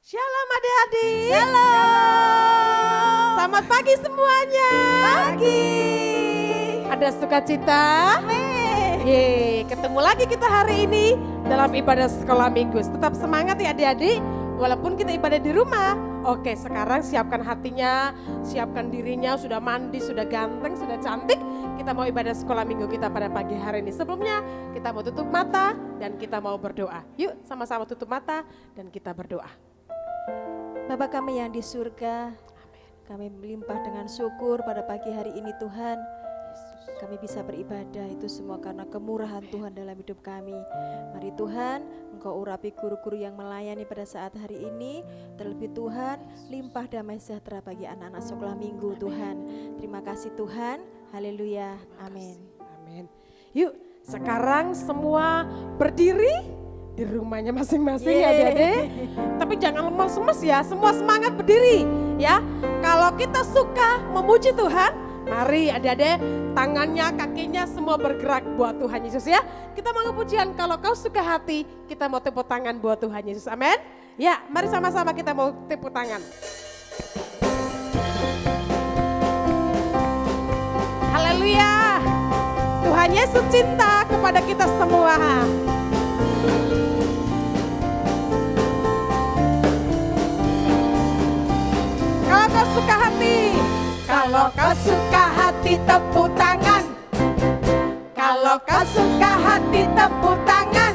Shalom adik-adik. Shalom. Selamat pagi semuanya. Pagi. Ada sukacita? Amin. Yeay, ketemu lagi kita hari ini dalam ibadah sekolah minggu. Tetap semangat ya adik-adik, walaupun kita ibadah di rumah. Oke, sekarang siapkan hatinya, siapkan dirinya, sudah mandi, sudah ganteng, sudah cantik. Kita mau ibadah sekolah minggu kita pada pagi hari ini. Sebelumnya kita mau tutup mata dan kita mau berdoa. Yuk sama-sama tutup mata dan kita berdoa. Bapa kami yang di surga, kami melimpah dengan syukur pada pagi hari ini Tuhan. Kami bisa beribadah itu semua karena kemurahan Tuhan dalam hidup kami. Mari Tuhan, Engkau urapi guru-guru yang melayani pada saat hari ini. Terlebih Tuhan, limpah damai sejahtera bagi anak-anak sekolah minggu Tuhan. Terima kasih Tuhan, haleluya, amin. Amin. Yuk sekarang semua berdiri di rumahnya masing-masing ya adik-adik. Tapi jangan lemas-lemas ya, semua semangat berdiri ya. Kalau kita suka memuji Tuhan, mari adik-adik tangannya, kakinya semua bergerak buat Tuhan Yesus ya. Kita mau pujian, kalau kau suka hati, kita mau tepuk tangan buat Tuhan Yesus, amin. Ya, mari sama-sama kita mau tepuk tangan. Haleluya. Tuhan Yesus cinta kepada kita semua. Kalau kau suka hati, kalau kau suka hati tepuk tangan. Kalau kau suka hati tepuk tangan.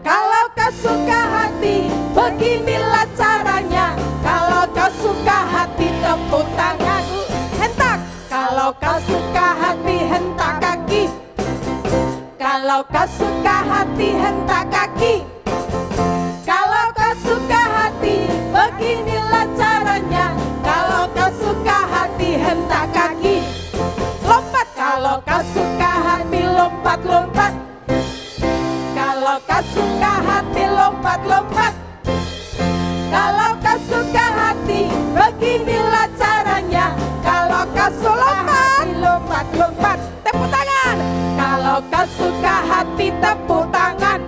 Kalau kau suka hati, beginilah caranya. Kalau kau suka hati tepuk tangan. Hentak. Kalau kau suka hati hentak kaki. Kalau kau suka hati hentak kaki. Kalau kau suka hati, beginilah caranya. Kalau kau suka hati hentak kaki. Lompat. Kalau kau suka hati lompat-lompat. Kalau kau suka hati lompat-lompat. Kalau kau suka hati, beginilah caranya. Kalau kau suka hati lompat-lompat. Tepuk tangan. Kalau kau suka hati tepuk tangan.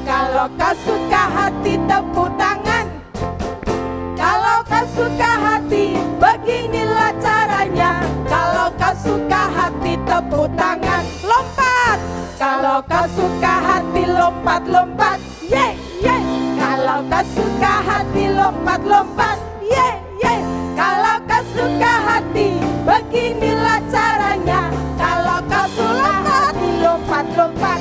Kalau kau suka hati tepuk tangan. Kalau kau suka hati, beginilah caranya. Kalau kau suka hati tepuk tangan. Lompat. Kalau kau suka hati lompat-lompat. Yeay, yeay. Kalau kau suka hati lompat-lompat. Yeay, yeay. Kalau kau suka hati, beginilah caranya. Kalau kau suka hati lompat-lompat.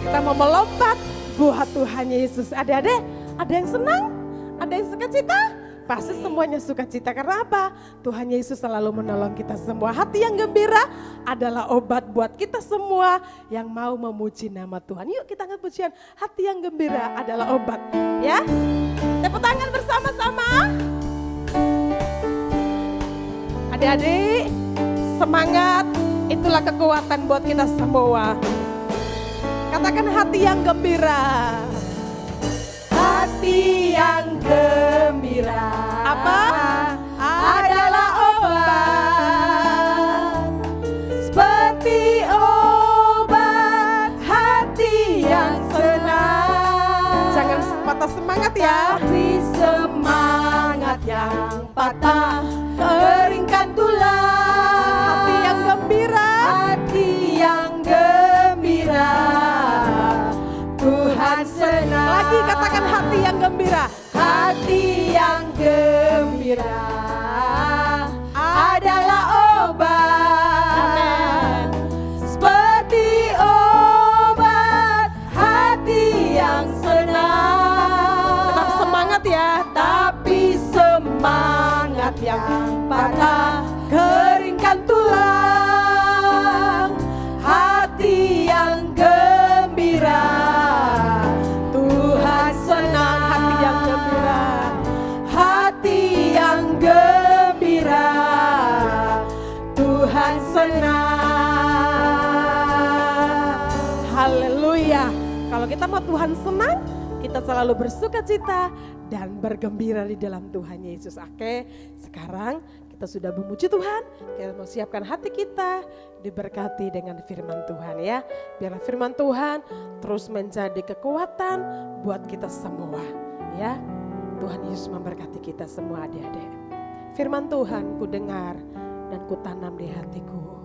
Kita mau melompat buat Tuhan Yesus. Adik-adik, ada yang senang? Ada yang suka cita? Pasti semuanya suka cita. Karena apa? Tuhan Yesus selalu menolong kita semua. Hati yang gembira adalah obat buat kita semua yang mau memuji nama Tuhan. Yuk kita angkat pujian. Hati yang gembira adalah obat. Ya, tepuk tangan bersama-sama. Adik-adik, semangat. Itulah kekuatan buat kita semua. Katakan hati yang gembira. Hati yang gembira. Apa? Adalah obat. Seperti obat hati yang senang. Jangan patah semangat ya. Tapi semangat yang patah keringkan tulang. Hati yang gembira. Hati yang gembira. Tuhan senang. Lagi katakan hati yang gembira. Hati yang gembira adalah obat. Seperti obat hati yang senang. Tetap semangat ya. Tapi semangat yang patah keringkan tulang. Hati yang gembira. Tuhan senang. Hati yang gembira. Hati yang gembira. Tuhan senang. Haleluya. Kalau kita mau Tuhan senang, kita selalu bersuka cita dan bergembira di dalam Tuhan Yesus. Oke, sekarang kita sudah memuji Tuhan, kita mau siapkan hati kita diberkati dengan firman Tuhan ya. Biarlah firman Tuhan terus menjadi kekuatan buat kita semua ya. Tuhan Yesus memberkati kita semua adik-adik. Firman Tuhan ku dengar dan ku tanam di hatiku.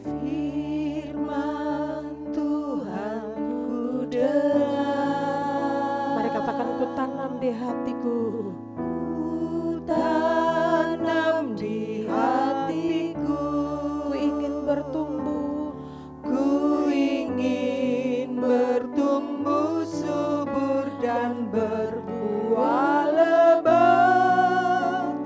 Firman Tuhan ku dengar. Mari katakan ku tanam di hatiku. Ku tanam di hatiku. Ku ingin bertumbuh. Ku ingin bertumbuh subur dan berbuah lebat.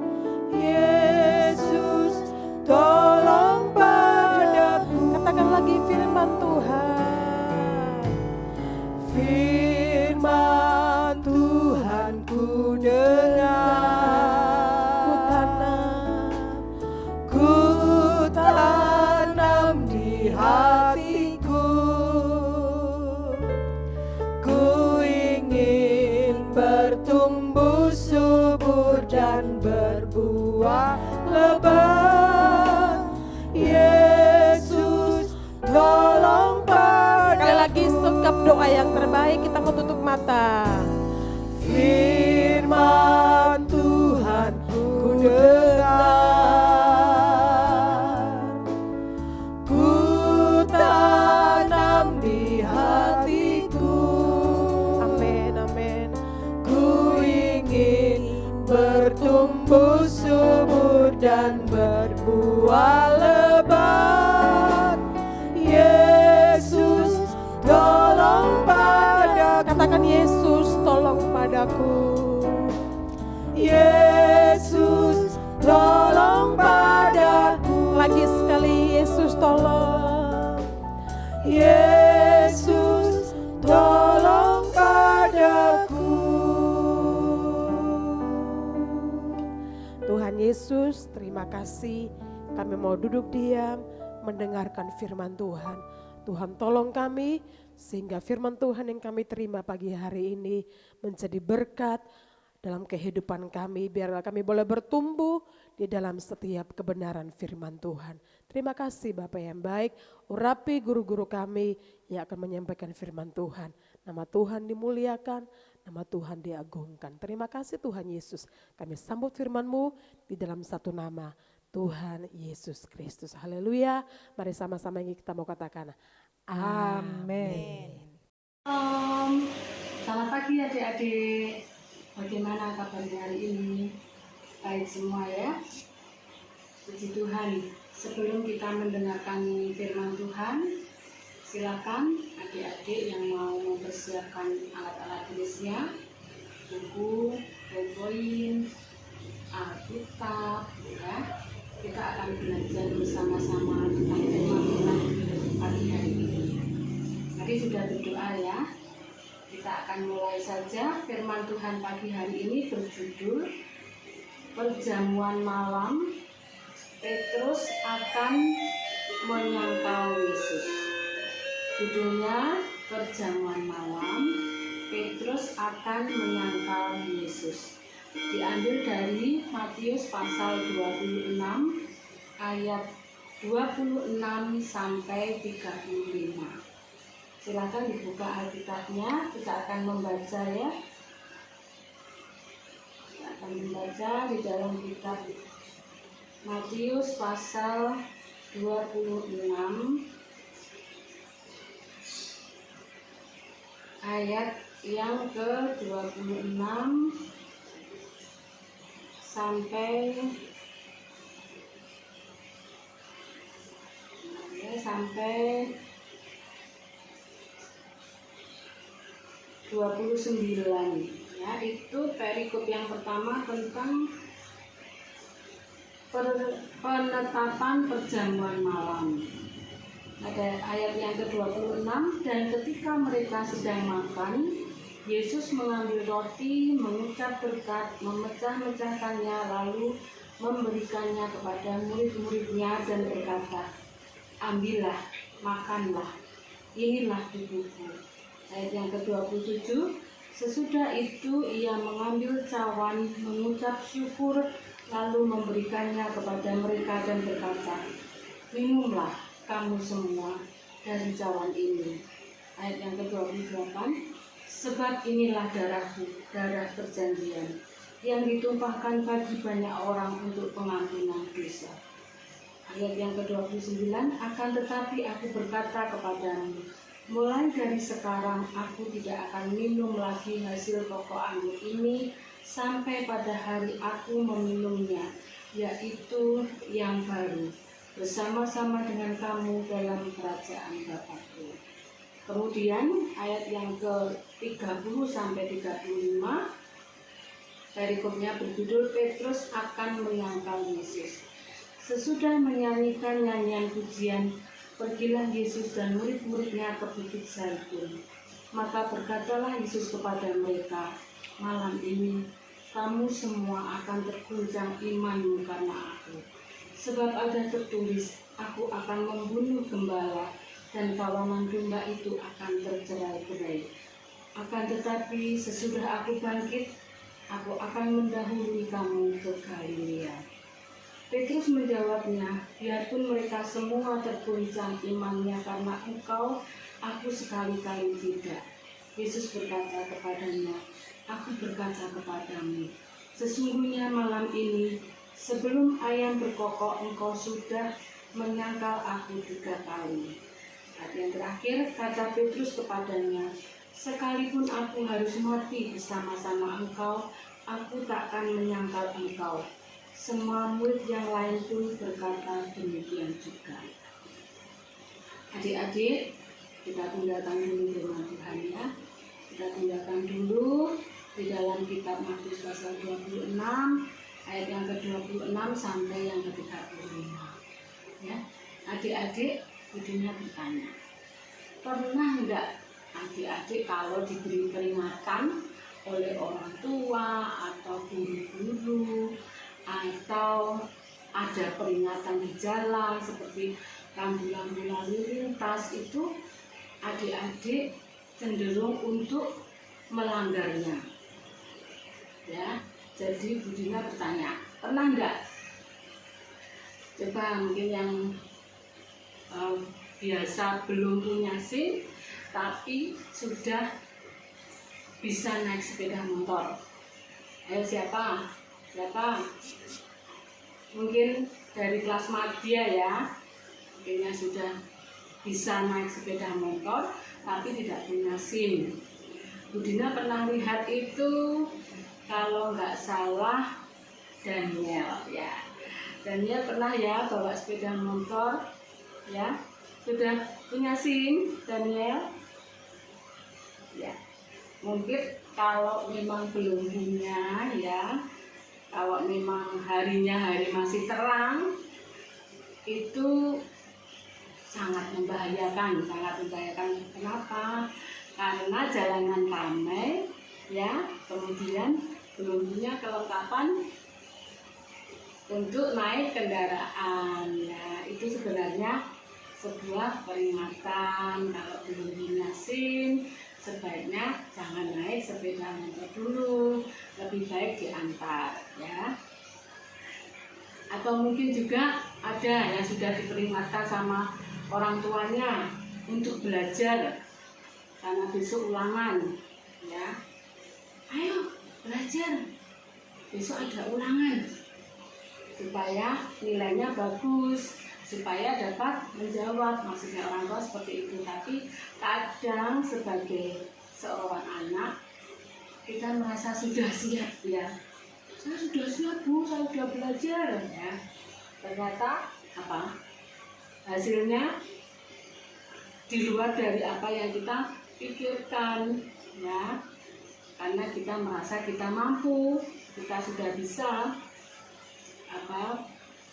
Yesus tolong padaku. Katakan lagi firman Tuhan. Firman Tuhan ku dengar. Ku tanam di hatiku. Ku ingin bertumbuh subur dan berbuah lebat. Yesus tolong padaku. Sekali lagi sekap doa yang terbaik, kita mau tutup mata. Firman Tuhan ku dengar. Ku tanam di hatiku. Amin, amin. Ku ingin bertumbuh subur dan berbuah lebat. Yesus tolong padaku. Katakan Yesus tolong padaku. Yesus tolong padaku. Lagi sekali Yesus tolong. Yesus tolong padaku. Tuhan Yesus, terima kasih. Kami mau duduk diam mendengarkan firman Tuhan. Tuhan tolong kami sehingga firman Tuhan yang kami terima pagi hari ini menjadi berkat dalam kehidupan kami. Biarlah kami boleh bertumbuh di dalam setiap kebenaran firman Tuhan. Terima kasih Bapak yang baik. Urapi guru-guru kami yang akan menyampaikan firman Tuhan. Nama Tuhan dimuliakan, nama Tuhan diagungkan. Terima kasih Tuhan Yesus. Kami sambut firman-Mu di dalam satu nama, Tuhan Yesus Kristus. Haleluya. Mari sama-sama yang kita mau katakan. Amin. Selamat pagi adik-adik. Bagaimana kabarnya hari ini? Baik semua ya. Puji Tuhan. Sebelum kita mendengarkan firman Tuhan, silakan adik-adik yang mau mempersiapkan alat-alat tulisnya, buku, poin, Alkitab, ya. Kita akan belajar bersama-sama tentang firman Tuhan pagi hari ini. Mari sudah berdoa ya. Kita akan mulai saja. Firman Tuhan pagi hari ini berjudul Perjamuan Malam. Petrus akan menyangkal Yesus. Judulnya Perjamuan Malam. Petrus akan menyangkal Yesus. Diambil dari Matius pasal 26 ayat 26 sampai 35. Silakan dibuka Alkitabnya, kita akan membaca ya. Kita akan membaca di dalam kitab Matius pasal 26 ayat yang ke-26 sampai 29 ya. Itu perikop yang pertama tentang penetapan perjamuan malam. Ada ayat yang ke-26, dan ketika mereka sedang makan, Yesus mengambil roti, mengucap berkat, memecah-mecahkannya, lalu memberikannya kepada murid-muridnya dan berkata, "Ambillah, makanlah, inilah tubuhku." Ayat yang ke-27, sesudah itu ia mengambil cawan, mengucap syukur, lalu memberikannya kepada mereka dan berkata, "Minumlah kamu semua dari cawan ini." Ayat yang ke-28, "Sebab inilah darahku, darah perjanjian, yang ditumpahkan bagi banyak orang untuk pengampunan dosa." Ayat yang ke-29, "Akan tetapi aku berkata kepadamu, mulai dari sekarang aku tidak akan minum lagi hasil pokok anggur ini sampai pada hari aku meminumnya, yaitu yang baru, bersama-sama dengan kamu dalam kerajaan Bapakku." Kemudian ayat yang ke-30 sampai 35, perikopnya berjudul Petrus akan menyangkal Yesus. Sesudah menyanyikan nyanyian pujian, pergilah Yesus dan murid-muridnya ke Bukit Zaitun. Maka berkatalah Yesus kepada mereka, "Malam ini kamu semua akan terguncang imanmu karena aku. Sebab ada tertulis, aku akan membunuh gembala dan kawanan domba itu akan tercerai-berai. Akan tetapi sesudah aku bangkit, aku akan mendahului kamu ke Galilea." Petrus menjawabnya, "Biarpun mereka semua terguncang imannya karena engkau, aku sekali-kali tidak." Yesus berkata kepadanya, "Aku berkata kepadamu, sesungguhnya malam ini, sebelum ayam berkokok, engkau sudah menyangkal aku 3 kali." Ayat yang terakhir, kata Petrus kepadanya, "Sekalipun aku harus mati bersama-sama engkau, aku takkan menyangkal engkau." Semua murid yang lain pun berkata demikian juga. Adik-adik, kita tundukkan dulu firman Tuhan ya. Kita tundukkan dulu di dalam kitab Matius pasal 26 ayat yang ke-26 sampai yang ke-35. Ya. Adik-adik, Budinya bertanya, pernah enggak adik-adik kalau diberi peringatan oleh orang tua atau guru-guru, atau ada peringatan di jalan seperti rambu-rambu lalu lintas, itu adik-adik cenderung untuk melanggarnya? Ya, jadi Budina bertanya, pernah enggak? Coba mungkin yang biasa belum punya SIM tapi sudah bisa naik sepeda motor. Ayo siapa? Mungkin dari kelas madya ya, mungkinnya sudah bisa naik sepeda motor tapi tidak punya SIM. Budina pernah lihat itu, kalau nggak salah Daniel ya. Daniel pernah ya bawa sepeda motor ya. Sudah punya SIM Daniel? Ya. Mungkin kalau memang belum punya ya, kalau memang harinya hari masih terang, itu sangat membahayakan. Kenapa? Karena jalanan ramai ya, kemudian belum punya kelengkapan untuk naik kendaraan ya. Itu sebenarnya sebuah peringatan, kalau belum punya SIM sebaiknya jangan naik sepeda motor dulu, lebih baik diantar ya. Atau mungkin juga ada yang sudah diperingatkan sama orang tuanya untuk belajar karena besok ulangan ya. Ayo belajar, besok ada ulangan supaya nilainya bagus, supaya dapat menjawab. Maksudnya orang tua seperti itu. Tapi kadang sebagai seorang anak kita merasa sudah siap ya, saya sudah siap Bu, saya sudah belajar ya. Ternyata apa? Hasilnya di luar dari apa yang kita pikirkan ya. Karena kita merasa kita mampu, kita sudah bisa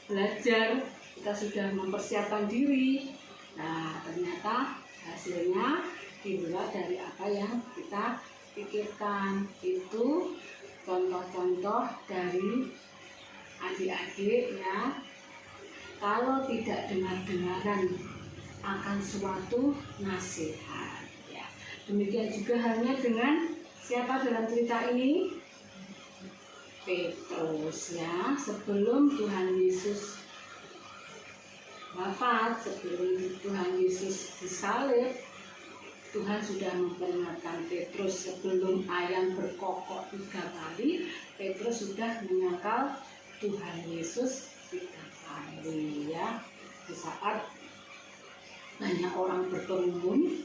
belajar, kita sudah mempersiapkan diri. Nah, ternyata hasilnya di luar dari apa yang kita pikirkan. Itu contoh-contoh dari adik-adik ya, kalau tidak dengar-dengaran akan suatu nasihat ya. Demikian juga halnya dengan siapa dalam cerita ini? Petrus ya, sebelum Tuhan Yesus wafat, sebelum Tuhan Yesus disalib, Tuhan sudah memperingatkan Petrus sebelum ayam berkokok 3 kali. Petrus sudah menyangkal Tuhan Yesus 3 kali ya. Di saat banyak orang berkerumun,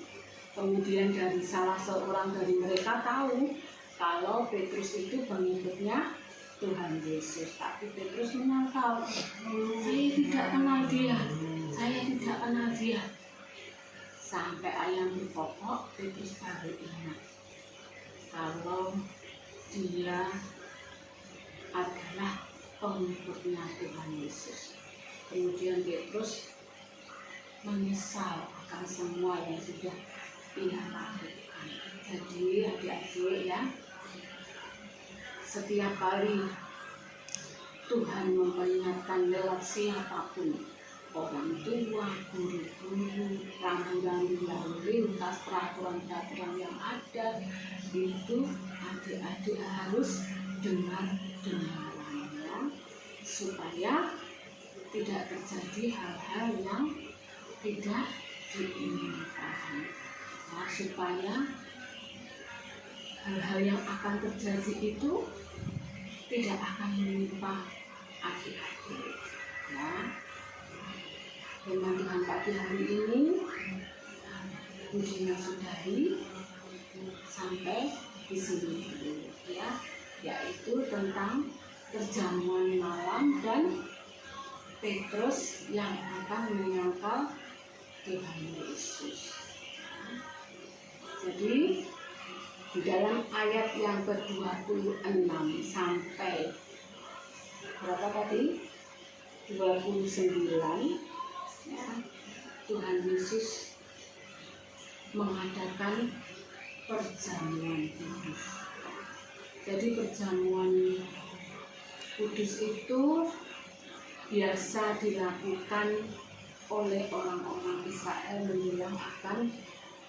kemudian dari salah seorang dari mereka tahu kalau Petrus itu pengikutnya Tuhan Yesus, tapi Petrus menyangkal, saya tidak kenal dia, saya tidak kenal dia. Sampai ayam berkokok, Petrus baru ingat kalau dia adalah pengikutnya Tuhan Yesus. Kemudian Petrus menyesal akan semua yang sudah ia lakukan. Jadi adik-adik ya, setiap kali Tuhan memperingatkan lewat siapapun, orang tua, guru-guru, rambu-rambu lalu lintas, peraturan-peraturan yang ada, itu adik-adik harus dengar-dengarannya supaya tidak terjadi hal-hal yang tidak diinginkan. Nah, supaya hal-hal yang akan terjadi itu tidak akan menimpa adik-adik ya. Firman Tuhan pagi hari ini Budinya sudahi sampai di sini dulu ya, yaitu tentang perjamuan malam dan Petrus yang akan menyangkal Tuhan Yesus. Jadi di dalam ayat yang ke-26 sampai berapa tadi? 29 ya, Tuhan Yesus mengadakan perjamuan kudus. Jadi perjamuan kudus itu biasa dilakukan oleh orang-orang Israel menjelang akan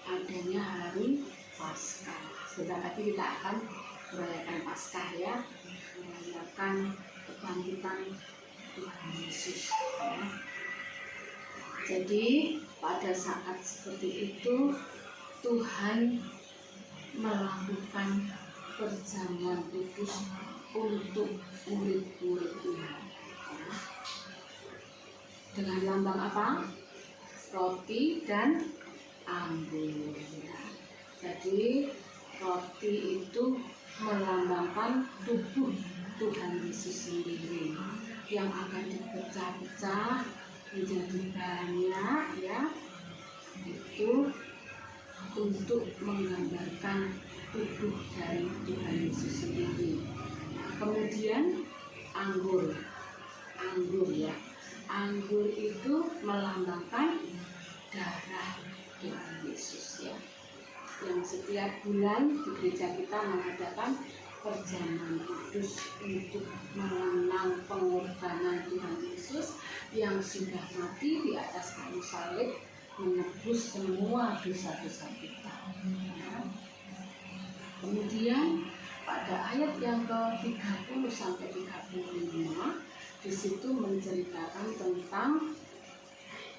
adanya hari Paskah. Sebentar lagi kita akan merayakan Paskah ya, merayakan kebangkitan Tuhan Yesus ya. Jadi pada saat seperti itu Tuhan melakukan perjamuan kudus untuk murid-muridnya ya. Dengan lambang apa? Roti dan anggur ya. Jadi roti itu melambangkan tubuh Tuhan Yesus sendiri yang akan dipecah-pecah menjadi banyak ya, itu untuk menggambarkan tubuh dari Tuhan Yesus sendiri. Kemudian anggur ya, anggur itu melambangkan darah Tuhan Yesus ya, yang setiap bulan di gereja kita mengadakan perjamuan kudus untuk mengenang pengorbanan Tuhan Yesus yang sudah mati di atas kayu salib menebus semua dosa-dosa kita. Kemudian pada ayat yang ke-30 sampai 35 di situ menceritakan tentang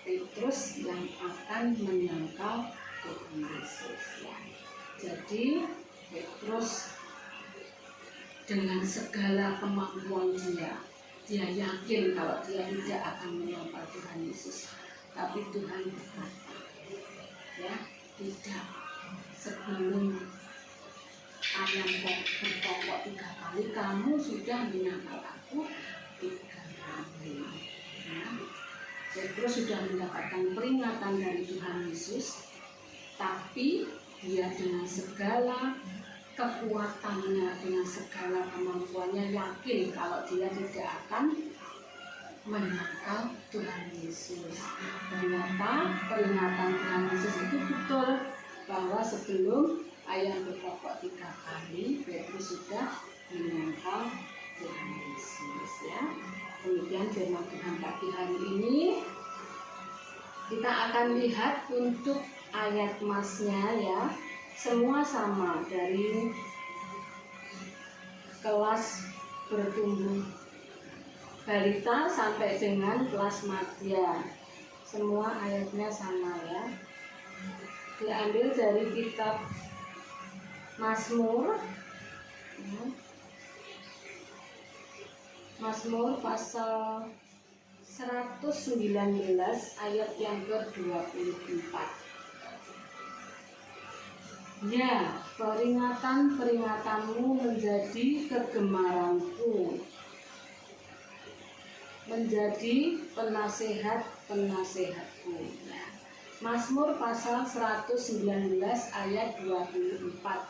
Petrus yang akan menyangkal Tuhan Yesus ya. Jadi Petrus dengan segala kemampuan dia yakin kalau dia tidak akan menyangkal Tuhan Yesus. Tapi Tuhan berkata, ya tidak, sebelum ayam berkokok 3 kali kamu sudah menyangkal aku 3 kali. Ya. Petrus sudah mendapatkan peringatan dari Tuhan Yesus, tapi dia dengan segala kekuatannya, dengan segala kemampuannya yakin kalau dia tidak akan menyangkal Tuhan Yesus. Ternyata peringatan Tuhan Yesus itu betul, bahwa sebelum ayam berkokok 3 kali Petrus sudah menyangkal Tuhan Yesus ya. Kemudian firman Tuhan pagi hari ini kita akan lihat untuk ayat masnya ya, semua sama dari kelas bertumbuh balita sampai dengan kelas madya. Semua ayatnya sama ya. Diambil dari kitab Mazmur. Mazmur pasal 119 ayat yang ke-24. Ya, peringatan-peringatanmu menjadi kegemaranku, menjadi penasehat-penasehatku. Nah, Mazmur pasal 119 ayat 24.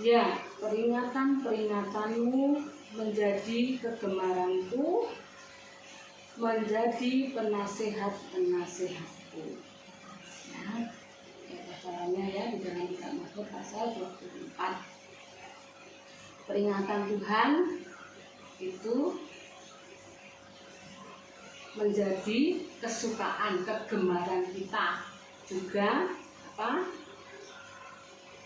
Ya, peringatan-peringatanmu menjadi kegemaranku, menjadi penasehat-penasehatku. Nah, caranya ya di dalam kitab Mazmur pasal 24. Peringatan Tuhan itu menjadi kesukaan, kegemaran kita, juga apa?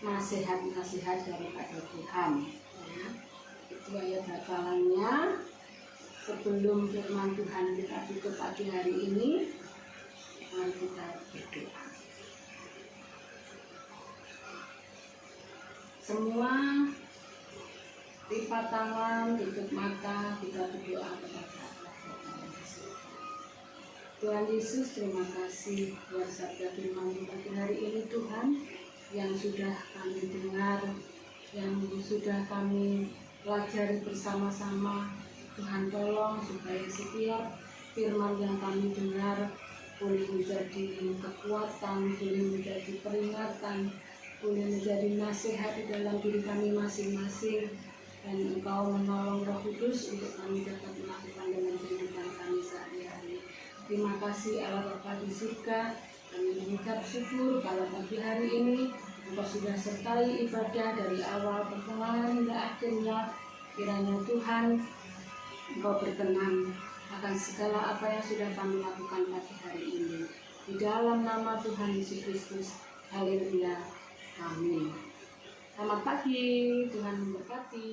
Nasihat-nasihat daripada Tuhan. Ya, itu ayat hafalannya. Sebelum firman Tuhan kita tutup pagi hari ini, mari kita berdoa. Semua lipat tangan, tutup mata, kita berdoa kepada Tuhan Yesus. Terima kasih buat sabda firman pagi hari ini Tuhan, yang sudah kami dengar, yang sudah kami pelajari bersama-sama. Tuhan tolong supaya setiap firman yang kami dengar boleh menjadi kekuatan, boleh menjadi peringatan, boleh menjadi nasihat di dalam diri kami masing-masing, dan Engkau menolong Roh Kudus untuk kami dapat melakukan dalam kehidupan kami sehari-hari. Terima kasih Allah Bapa di surga. Kami mengucap syukur kalau pagi hari ini Engkau sudah sertai ibadah dari awal pertengahan hingga akhirnya. Kiranya Tuhan Engkau berkenan akan segala apa yang sudah kami lakukan pagi hari ini. Di dalam nama Tuhan Yesus Kristus. Haleluya. Amin. Selamat pagi. Tuhan memberkati.